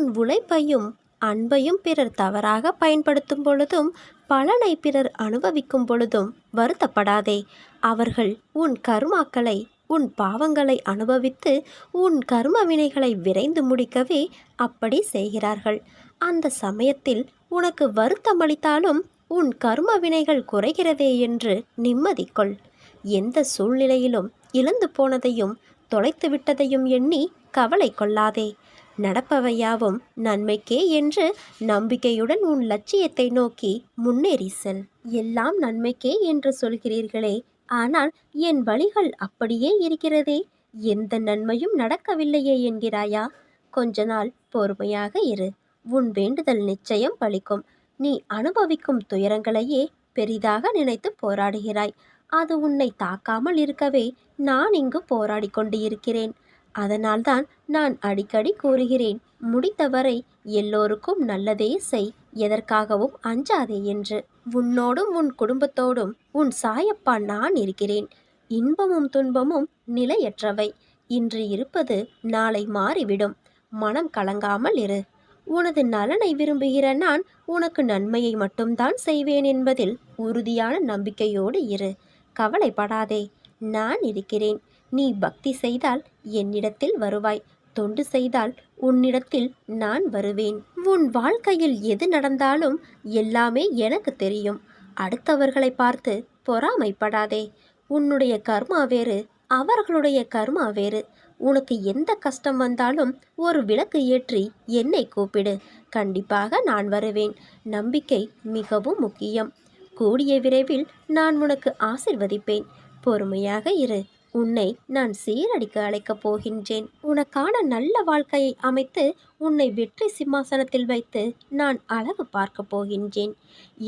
உன் உழைப்பையும் அன்பையும் பிறர் தவறாக பயன்படுத்தும் பொழுதும் பலனை பிறர் அனுபவிக்கும் பொழுதும் வருத்தப்படாதே. அவர்கள் உன் கர்மாக்களை உன் பாவங்களை அனுபவித்து உன் கர்ம வினைகளை விரைந்து முடிக்கவே அப்படி செய்கிறார்கள். அந்த சமயத்தில் உனக்கு வருத்தமளித்தாலும் உன் கர்ம வினைகள் குறைகிறதே என்று நிம்மதி கொள். எந்த சூழ்நிலையிலும் இழந்து போனதையும் தொலைத்து விட்டதையும் எண்ணி கவலை கொள்ளாதே. நடப்பவையாவும் நன்மைக்கே என்று நம்பிக்கையுடன் உன் லட்சியத்தை நோக்கி முன்னேறி செல். எல்லாம் நன்மைக்கே என்று சொல்கிறீர்களே, ஆனால் என் வழிகள் அப்படியே இருக்கிறதே, எந்த நன்மையும் நடக்கவில்லையே என்கிறாயா? கொஞ்ச நாள் பொறுமையாக இரு. உன் வேண்டுதல் நிச்சயம் பலிக்கும். நீ அனுபவிக்கும் துயரங்களையே பெரிதாக நினைத்து போராடுகிறாய். அது உன்னை தாக்காமல் இருக்கவே நான் இங்கு போராடி கொண்டு இருக்கிறேன். அதனால்தான் நான் அடிக்கடி கூறுகிறேன், முடித்தவரை எல்லோருக்கும் நல்லதே செய், எதற்காகவும் அஞ்சாதே என்று. உன்னோடும் உன் குடும்பத்தோடும் உன் சாயப்பா நான் இருக்கிறேன். இன்பமும் துன்பமும் நிலையற்றவை. இன்று இருப்பது நாளை மாறிவிடும். மனம் கலங்காமல் இரு. உனது நலனை விரும்புகிற நான் உனக்கு நன்மையை மட்டும்தான் செய்வேன் என்பதில் உறுதியான நம்பிக்கையோடு இரு. கவலைப்படாதே, நான் இருக்கிறேன். நீ பக்தி செய்தால் என்னிடத்தில் வருவாய், தொண்டு செய்தால் உன்னிடத்தில் நான் வருவேன். உன் வாழ்க்கையில் எது நடந்தாலும் எல்லாமே எனக்கு தெரியும். அடுத்தவர்களை பார்த்து பொறாமைப்படாதே. உன்னுடைய கர்மா வேறு, அவர்களுடைய கர்மா வேறு. உனக்கு எந்த கஷ்டம் வந்தாலும் ஒரு விளக்கு ஏற்றி என்னை கூப்பிடு, கண்டிப்பாக நான் வருவேன். நம்பிக்கை மிகவும் முக்கியம். கூடிய விரைவில் நான் உனக்கு ஆசிர்வதிப்பேன். பொறுமையாக இரு. உன்னை நான் சீரடிக்க அழைக்கப் போகின்றேன். உனக்கான நல்ல வாழ்க்கையை அமைத்து உன்னை வெற்றி சிம்மாசனத்தில் வைத்து நான் அழகு பார்க்கப் போகின்றேன்.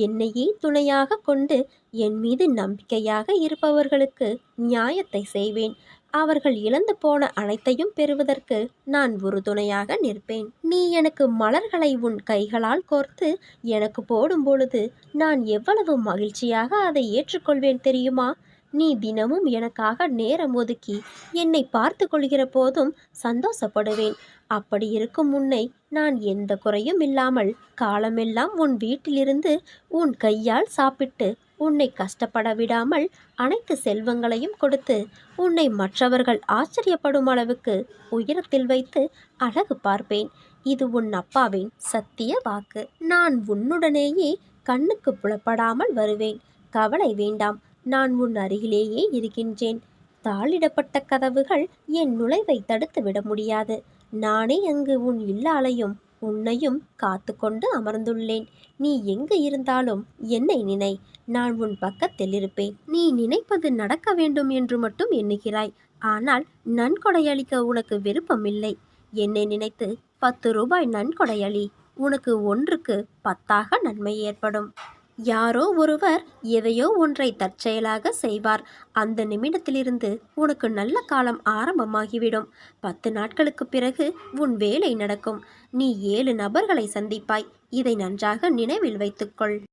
என்னையே துணையாக கொண்டு என் மீது நம்பிக்கையாக இருப்பவர்களுக்கு நியாயத்தை செய்வேன். அவர்கள் இழந்து போன அனைத்தையும் பெறுவதற்கு நான் உறுதுணையாக நிற்பேன். நீ எனக்கு மலர்களை உன் கைகளால் கோர்த்து எனக்கு போடும் பொழுது நான் எவ்வளவு மகிழ்ச்சியாக அதை ஏற்றுக்கொள்வேன் தெரியுமா? நீ தினமும் எனக்காக நேரம் ஒதுக்கி என்னை பார்த்து கொள்கிற போதும் சந்தோஷப்படுவேன். அப்படி இருக்கும் உன்னை நான் எந்த குறையும் இல்லாமல் காலமெல்லாம் உன் வீட்டிலிருந்து உன் கையால் சாப்பிட்டு உன்னை கஷ்டப்பட விடாமல் அனைத்து செல்வங்களையும் கொடுத்து உன்னை மற்றவர்கள் ஆச்சரியப்படும் அளவுக்கு உயரத்தில் வைத்து அழகு பார்ப்பேன். இது உன் அப்பாவின் சத்திய வாக்கு. நான் உன்னுடனேயே கண்ணுக்கு புலப்படாமல் வருவேன். கவலை வேண்டாம், நான் உன் அருகிலேயே இருக்கின்றேன். தாளிடப்பட்ட கதவுகள் என் நுழைவை தடுத்து விட முடியாது. நானே அங்கு உன் இல்லாளையும் உன்னையும் காத்து கொண்டு அமர்ந்துள்ளேன். நீ எங்கு இருந்தாலும் என்னை நினை, நான் உன் பக்கத்தில் இருப்பேன். நீ நினைப்பது நடக்க வேண்டும் என்று மட்டும் எண்ணுகிறாய். ஆனால் நன்கொடையளிக்க உனக்கு விருப்பமில்லை. என்னை நினைத்து 10 ரூபாய் நன்கொடையளி. உனக்கு ஒன்றுக்கு 10ஆக நன்மை ஏற்படும். யாரோ ஒருவர் எதையோ ஒன்றை தற்செயலாக செய்வார். அந்த நிமிடத்திலிருந்து உனக்கு நல்ல காலம் ஆரம்பமாகிவிடும். 10 நாட்களுக்கு பிறகு உன் வேலை நடக்கும். நீ 7 நபர்களை சந்திப்பாய். இதை நன்றாக நினைவில் வைத்துக்கொள்.